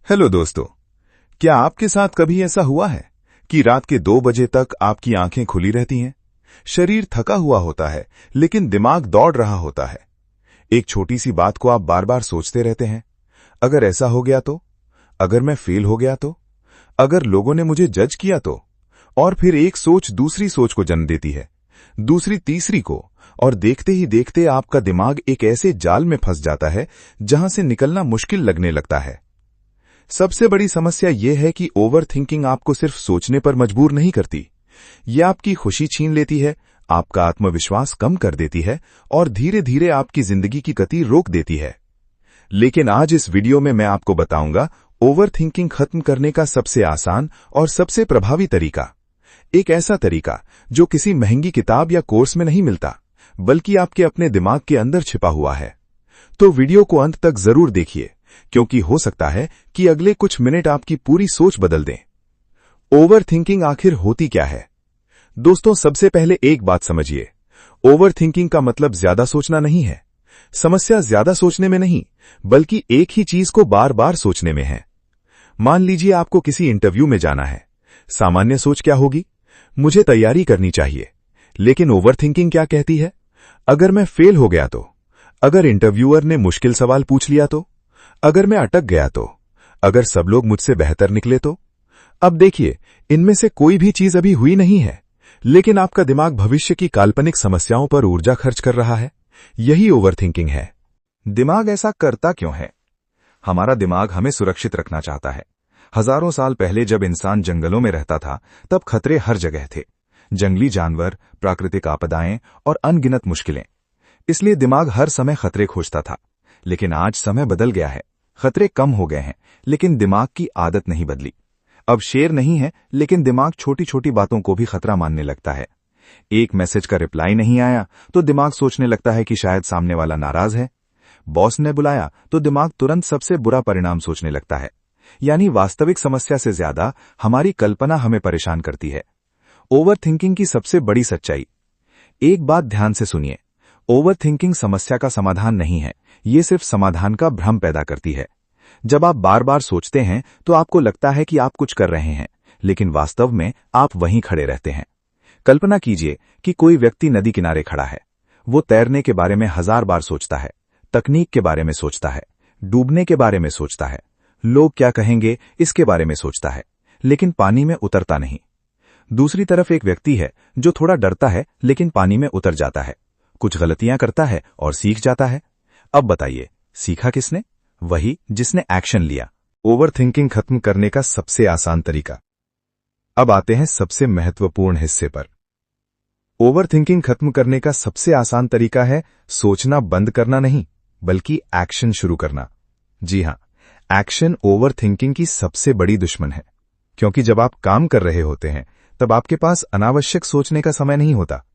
Hello दोस्तों, क्या आपके साथ कभी ऐसा हुआ है कि रात के 2 बजे तक आपकी आंखें खुली रहती हैं, शरीर थका हुआ होता है लेकिन दिमाग दौड़ रहा होता है। एक छोटी सी बात को आप बार बार सोचते रहते हैं, अगर ऐसा हो गया तो, अगर मैं फेल हो गया तो, अगर लोगों ने मुझे जज किया तो। और फिर एक सोच दूसरी सोच को जन्म देती है, दूसरी तीसरी को, और देखते ही देखते आपका दिमाग एक ऐसे जाल में फंस जाता है जहां से निकलना मुश्किल लगने लगता है। सबसे बड़ी समस्या यह है कि ओवर थिंकिंग आपको सिर्फ सोचने पर मजबूर नहीं करती, यह आपकी खुशी छीन लेती है, आपका आत्मविश्वास कम कर देती है और धीरे धीरे आपकी जिंदगी की गति रोक देती है। लेकिन आज इस वीडियो में मैं आपको बताऊंगा ओवर थिंकिंग खत्म करने का सबसे आसान और सबसे प्रभावी तरीका। एक ऐसा तरीका जो किसी महंगी किताब या कोर्स में नहीं मिलता, बल्कि आपके अपने दिमाग के अंदर छिपा हुआ है। तो वीडियो को अंत तक जरूर देखिए, क्योंकि हो सकता है कि अगले कुछ मिनट आपकी पूरी सोच बदल दें। ओवर थिंकिंग आखिर होती क्या है? दोस्तों, सबसे पहले एक बात समझिए, ओवर थिंकिंग का मतलब ज्यादा सोचना नहीं है। समस्या ज्यादा सोचने में नहीं, बल्कि एक ही चीज को बार बार सोचने में है। मान लीजिए आपको किसी इंटरव्यू में जाना है। सामान्य सोच क्या होगी? मुझे तैयारी करनी चाहिए। लेकिन ओवर थिंकिंग क्या कहती है? अगर मैं फेल हो गया तो, अगर इंटरव्यूअर ने मुश्किल सवाल पूछ लिया तो, अगर मैं अटक गया तो, अगर सब लोग मुझसे बेहतर निकले तो। अब देखिए, इनमें से कोई भी चीज अभी हुई नहीं है, लेकिन आपका दिमाग भविष्य की काल्पनिक समस्याओं पर ऊर्जा खर्च कर रहा है। यही ओवर थिंकिंग है। दिमाग ऐसा करता क्यों है? हमारा दिमाग हमें सुरक्षित रखना चाहता है। हजारों साल पहले जब इंसान जंगलों में रहता था, तब खतरे हर जगह थे। जंगली जानवर, प्राकृतिक आपदाएं और अनगिनत मुश्किलें। इसलिए दिमाग हर समय खतरे खोजता था। लेकिन आज समय बदल गया है। खतरे कम हो गए हैं, लेकिन दिमाग की आदत नहीं बदली। अब शेर नहीं है, लेकिन दिमाग छोटी छोटी बातों को भी खतरा मानने लगता है। एक मैसेज का रिप्लाई नहीं आया तो दिमाग सोचने लगता है कि शायद सामने वाला नाराज है। बॉस ने बुलाया तो दिमाग तुरंत सबसे बुरा परिणाम सोचने लगता है। यानी वास्तविक समस्या से ज्यादा हमारी कल्पना हमें परेशान करती है। ओवर थिंकिंग की सबसे बड़ी सच्चाई। एक बात ध्यान से सुनिए, ओवर थिंकिंग समस्या का समाधान नहीं है, ये सिर्फ समाधान का भ्रम पैदा करती है। जब आप बार बार सोचते हैं तो आपको लगता है कि आप कुछ कर रहे हैं, लेकिन वास्तव में आप वहीं खड़े रहते हैं। कल्पना कीजिए कि कोई व्यक्ति नदी किनारे खड़ा है। वो तैरने के बारे में 1000 बार सोचता है, तकनीक के बारे में सोचता है, डूबने के बारे में सोचता है, लोग क्या कहेंगे इसके बारे में सोचता है, लेकिन पानी में उतरता नहीं। दूसरी तरफ एक व्यक्ति है जो थोड़ा डरता है, लेकिन पानी में उतर जाता है, कुछ गलतियां करता है और सीख जाता है। अब बताइए, सीखा किसने? वही जिसने एक्शन लिया। ओवर थिंकिंग खत्म करने का सबसे आसान तरीका। अब आते हैं सबसे महत्वपूर्ण हिस्से पर। ओवर थिंकिंग खत्म करने का सबसे आसान तरीका है सोचना बंद करना नहीं, बल्कि एक्शन शुरू करना। जी हां, एक्शन ओवर थिंकिंग की सबसे बड़ी दुश्मन है। क्योंकि जब आप काम कर रहे होते हैं, तब आपके पास अनावश्यक सोचने का समय नहीं होता।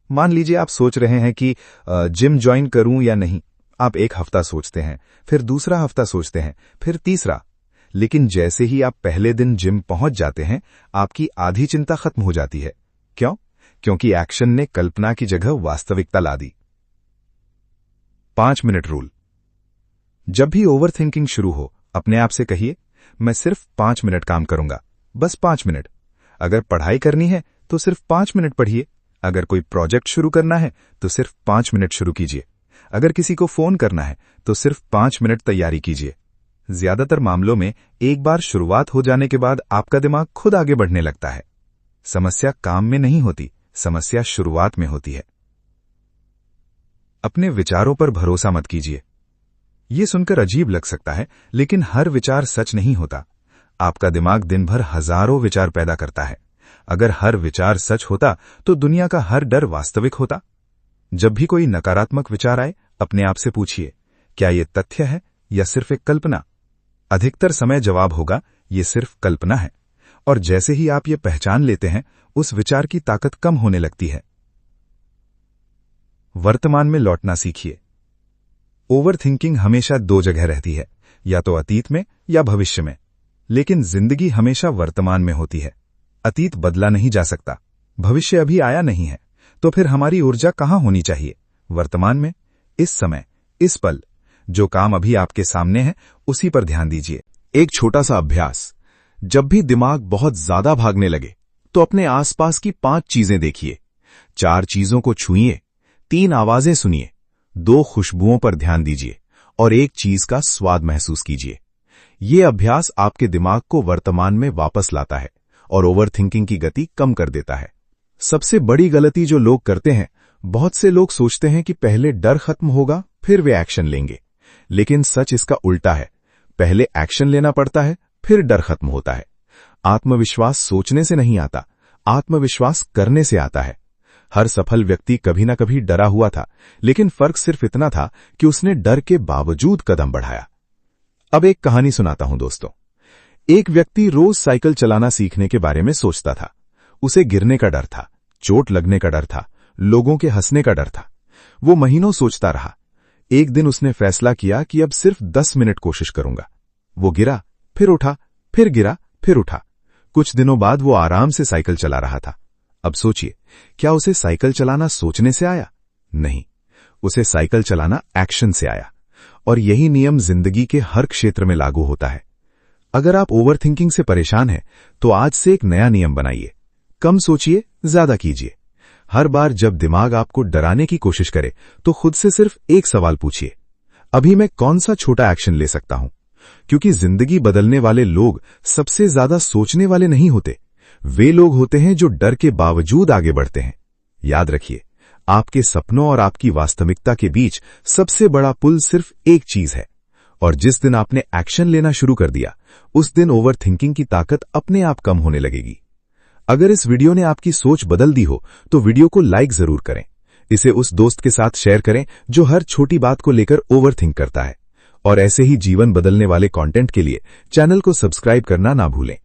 मान लीजिए आप सोच रहे हैं कि जिम ज्वाइन करूं या नहीं। आप एक हफ्ता सोचते हैं, फिर दूसरा हफ्ता सोचते हैं, फिर तीसरा। लेकिन जैसे ही आप पहले दिन जिम पहुंच जाते हैं, आपकी आधी चिंता खत्म हो जाती है। क्यों? क्योंकि एक्शन ने कल्पना की जगह वास्तविकता ला दी। 5 मिनट रूल। जब भी ओवर थिंकिंग शुरू हो, अपने आप से कहिए, मैं सिर्फ 5 मिनट काम करूंगा, बस 5 मिनट। अगर पढ़ाई करनी है तो सिर्फ 5 मिनट पढ़िए। अगर कोई प्रोजेक्ट शुरू करना है तो सिर्फ 5 मिनट शुरू कीजिए। अगर किसी को फोन करना है तो सिर्फ 5 मिनट तैयारी कीजिए। ज्यादातर मामलों में एक बार शुरुआत हो जाने के बाद आपका दिमाग खुद आगे बढ़ने लगता है। समस्या काम में नहीं होती, समस्या शुरुआत में होती है। अपने विचारों पर भरोसा मत कीजिए। यह सुनकर अजीब लग सकता है, लेकिन हर विचार सच नहीं होता। आपका दिमाग दिन भर हजारों विचार पैदा करता है। अगर हर विचार सच होता तो दुनिया का हर डर वास्तविक होता। जब भी कोई नकारात्मक विचार आए, अपने आप से पूछिए, क्या यह तथ्य है या सिर्फ एक कल्पना? अधिकतर समय जवाब होगा, यह सिर्फ कल्पना है। और जैसे ही आप ये पहचान लेते हैं, उस विचार की ताकत कम होने लगती है। वर्तमान में लौटना सीखिए। ओवर थिंकिंग हमेशा 2 जगह रहती है, या तो अतीत में या भविष्य में। लेकिन जिंदगी हमेशा वर्तमान में होती है। अतीत बदला नहीं जा सकता, भविष्य अभी आया नहीं है, तो फिर हमारी ऊर्जा कहां होनी चाहिए? वर्तमान में, इस समय, इस पल। जो काम अभी आपके सामने है, उसी पर ध्यान दीजिए। एक छोटा सा अभ्यास। जब भी दिमाग बहुत ज्यादा भागने लगे तो अपने आसपास की 5 चीजें देखिए, 4 चीजों को छूइए, 3 आवाजें सुनिए, 2 खुशबुओं पर ध्यान दीजिए और 1 चीज का स्वाद महसूस कीजिए। ये अभ्यास आपके दिमाग को वर्तमान में वापस लाता है और ओवरथिंकिंग की गति कम कर देता है। सबसे बड़ी गलती जो लोग करते हैं, बहुत से लोग सोचते हैं कि पहले डर खत्म होगा फिर वे एक्शन लेंगे, लेकिन सच इसका उल्टा है। पहले एक्शन लेना पड़ता है, फिर डर खत्म होता है। आत्मविश्वास सोचने से नहीं आता, आत्मविश्वास करने से आता है। हर सफल व्यक्ति कभी ना कभी डरा हुआ था, लेकिन फर्क सिर्फ इतना था कि उसने डर के बावजूद कदम बढ़ाया। अब एक कहानी सुनाता हूं दोस्तों। एक व्यक्ति रोज साइकिल चलाना सीखने के बारे में सोचता था। उसे गिरने का डर था, चोट लगने का डर था, लोगों के हंसने का डर था। वो महीनों सोचता रहा। एक दिन उसने फैसला किया कि अब सिर्फ 10 मिनट कोशिश करूंगा। वो गिरा, फिर उठा, फिर गिरा, फिर उठा। कुछ दिनों बाद वो आराम से साइकिल चला रहा था। अब सोचिए, क्या उसे साइकिल चलाना सोचने से आया? नहीं, उसे साइकिल चलाना एक्शन से आया। और यही नियम जिंदगी के हर क्षेत्र में लागू होता है। अगर आप ओवरथिंकिंग से परेशान हैं, तो आज से एक नया नियम बनाइए। कम सोचिए, ज्यादा कीजिए। हर बार जब दिमाग आपको डराने की कोशिश करे, तो खुद से सिर्फ एक सवाल पूछिए, अभी मैं कौन सा छोटा एक्शन ले सकता हूं? क्योंकि जिंदगी बदलने वाले लोग सबसे ज्यादा सोचने वाले नहीं होते, वे लोग होते हैं जो डर के बावजूद आगे बढ़ते हैं। याद रखिए, आपके सपनों और आपकी वास्तविकता के बीच सबसे बड़ा पुल सिर्फ एक चीज है, और जिस दिन आपने एक्शन लेना शुरू कर दिया, उस दिन ओवरथिंकिंग की ताकत अपने आप कम होने लगेगी। अगर इस वीडियो ने आपकी सोच बदल दी हो, तो वीडियो को लाइक जरूर करें। इसे उस दोस्त के साथ शेयर करें जो हर छोटी बात को लेकर ओवरथिंक करता है। और ऐसे ही जीवन बदलने वाले कंटेंट के लिए चैनल को सब्सक्राइब करना ना भूलें।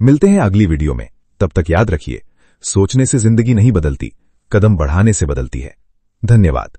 मिलते हैं अगली वीडियो में। तब तक याद रखिए, सोचने से जिंदगी नहीं बदलती, कदम बढ़ाने से बदलती है। धन्यवाद।